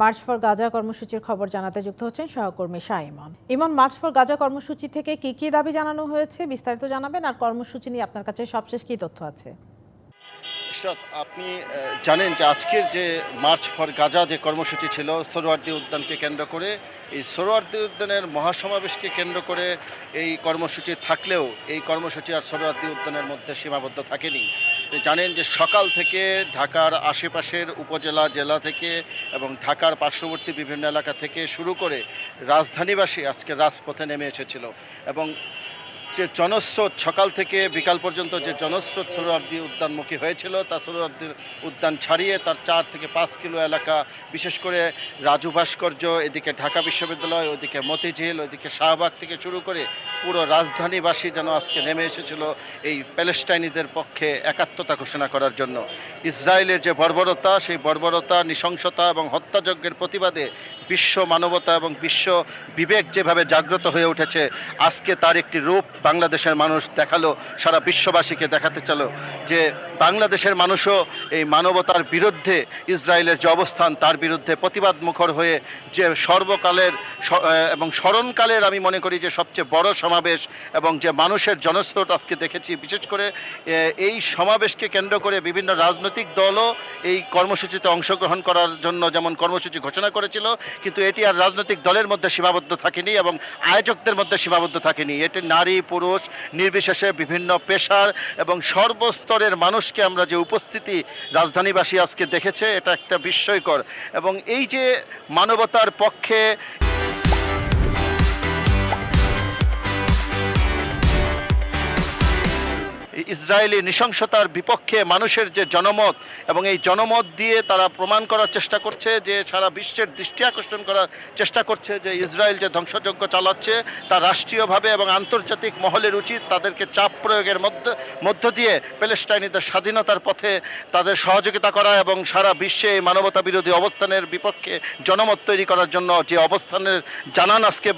March for Gaza কর্মসূচির খবর জানাতে যুক্ত হচ্ছেন সহকর্মী শাহ ইমন। ইমন, মার্চ ফর গাজা কর্মসূচি থেকে কি কি দাবি জানানো হয়েছে বিস্তারিত জানাবেন, আর কর্মসূচি নিয়ে আপনার কাছে সবশেষ কি তথ্য আছে? ইশরাত, আপনি জানেন যে আজকের যে মার্চ ফর গাজা যে কর্মসূচি ছিল সোহরাওয়ার্দী উদ্যানকে কেন্দ্র করে, এই সোহরাওয়ার্দী উদ্যানের মহাসমাবেশকে কেন্দ্র করে এই কর্মসূচি থাকলেও এই কর্মসূচি আর সোহরাওয়ার্দী উদ্যানের মধ্যে সীমাবদ্ধ থাকেনি। জানেন যে সকাল থেকে ঢাকার আশেপাশের উপজেলা জেলা থেকে এবং ঢাকার পার্শ্ববর্তী বিভিন্ন এলাকা থেকে শুরু করে রাজধানীবাসী আজকে রাজপথে নেমে এসেছিল এবং যে জনস্রোত সকাল থেকে বিকাল পর্যন্ত যে জনস্রোত সোহরাওয়ার্দী উদ্যানমুখী হয়েছিল, তা সোহরাওয়ার্দী উদ্যান ছাড়িয়ে তার 4 থেকে 5 কিলো এলাকা, বিশেষ করে রাজু ভাস্কর্য, এদিকে ঢাকা বিশ্ববিদ্যালয়, ওদিকে মতিঝিল, ওইদিকে শাহবাগ থেকে শুরু করে পুরো রাজধানীবাসী যেন আজকে নেমে এসেছিল এই প্যালেস্টাইনিদের পক্ষে একাত্মতা ঘোষণা করার জন্য। ইসরায়েলের যে বর্বরতা, সেই বর্বরতা, নৃশংসতা এবং হত্যাযজ্ঞের প্রতিবাদে বিশ্ব মানবতা এবং বিশ্ব বিবেক যেভাবে জাগ্রত হয়ে উঠেছে, আজকে তার একটি রূপ বাংলাদেশের মানুষ দেখালো, সারা বিশ্ববাসীকে দেখাতে চালো যে বাংলাদেশের মানুষও এই মানবতার বিরুদ্ধে, ইসরায়েলের যে অবস্থান তার বিরুদ্ধে প্রতিবাদ মুখর হয়ে যে সর্বকালের এবং স্মরণকালের আমি মনে করি যে সবচেয়ে বড় সমাবেশ এবং যে মানুষের জনস্রোত আজকে দেখেছি, বিশেষ করে এই সমাবেশকে কেন্দ্র করে বিভিন্ন রাজনৈতিক দলও এই কর্মসূচিতে অংশগ্রহণ করার জন্য যেমন কর্মসূচি ঘোষণা করেছিল, কিন্তু এটি আর রাজনৈতিক দলের মধ্যে সীমাবদ্ধ থাকেনি এবং আয়োজকদের মধ্যে সীমাবদ্ধ থাকেনি। এটি নারী পুরুষ নির্বিশেষে বিভিন্ন পেশার এবং সর্বস্তরের মানুষকে আমরা যে উপস্থিতি রাজধানীবাসী আজকে দেখেছে, এটা একটা বিস্ময়কর। এবং এই যে মানবতার পক্ষে ইসরায়েলি নৃশংসতার বিপক্ষে মানুষের যে জনমত, এবং এই জনমত দিয়ে তারা প্রমাণ করার চেষ্টা করছে, যে সারা বিশ্বের দৃষ্টি আকর্ষণ করার চেষ্টা করছে যে ইসরায়েল যে ধ্বংসযজ্ঞ চালাচ্ছে তা রাষ্ট্রীয়ভাবে এবং আন্তর্জাতিক মহলের উচিত তাদেরকে চাপ প্রয়োগের মধ্য দিয়ে প্যালেস্টাইনিদের স্বাধীনতার পথে তাদের সহযোগিতা করা এবং সারা বিশ্বে এই মানবতা বিরোধী অবস্থানের বিপক্ষে জনমত তৈরি করার জন্য যে অবস্থানের জানান আজকে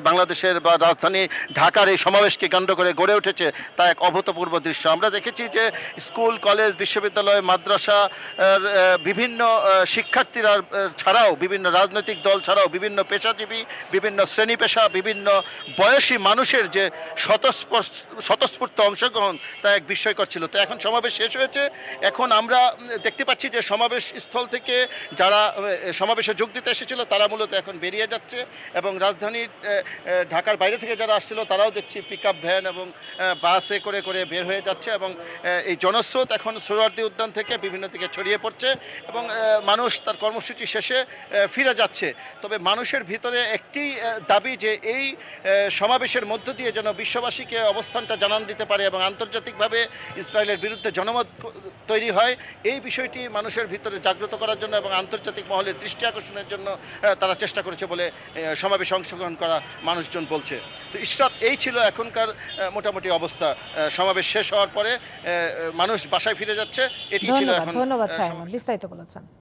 বাংলাদেশের বা রাজধানী ঢাকার এই সমাবেশকে কেন্দ্র করে গড়ে উঠেছে, তা এক অভূতপূর্ব দৃশ্য। আমরা দেখেছি যে স্কুল কলেজ বিশ্ববিদ্যালয় মাদ্রাসা বিভিন্ন শিক্ষার্থীরা ছাড়াও, বিভিন্ন রাজনৈতিক দল ছাড়াও বিভিন্ন পেশাজীবী, বিভিন্ন শ্রেণী পেশা, বিভিন্ন বয়সী মানুষের যে স্বতঃস্ফূর্ত অংশগ্রহণ, তা এক বিস্ময়কর ছিল। তো এখন সমাবেশ শেষ হয়েছে, এখন আমরা দেখতে পাচ্ছি যে সমাবেশ স্থল থেকে যারা সমাবেশে যোগ দিতে এসেছিল তারা মূলত এখন বেরিয়ে যাচ্ছে এবং রাজধানীর ঢাকার বাইরে থেকে যারা আসছিল তারাও দেখছি পিকআপ ভ্যান এবং বাসে করে করে বের হয়ে যাচ্ছে এবং এই জনস্রোত এখন সোহরাওয়ার্দী উদ্যান থেকে বিভিন্ন দিকে ছড়িয়ে পড়ছে এবং মানুষ তার কর্মসূচি শেষে ফিরে যাচ্ছে। তবে মানুষের ভিতরে একটি দাবি যে এই সমাবেশের মধ্য দিয়ে যেন বিশ্ববাসীকে অবস্থানটা জানান দিতে পারে এবং আন্তর্জাতিকভাবে ইসরায়েলের বিরুদ্ধে জনমত তৈরি হয়, এই বিষয়টি মানুষের ভিতরে জাগ্রত করার জন্য এবং আন্তর্জাতিক মহলের দৃষ্টি আকর্ষণের জন্য তারা চেষ্টা করেছে বলে সমাবেশে অংশগ্রহণ করা মানুষজন বলছে। তো ইশরাত, এই ছিল এখনকার মোটামুটি অবস্থা। সমাবেশ শেষ হওয়ার পরে মানুষ বাসায় ফিরে যাচ্ছে, এটি ছিল এখন। ধন্যবাদ শাহ ইমন, বিস্তারিত বলেছেন।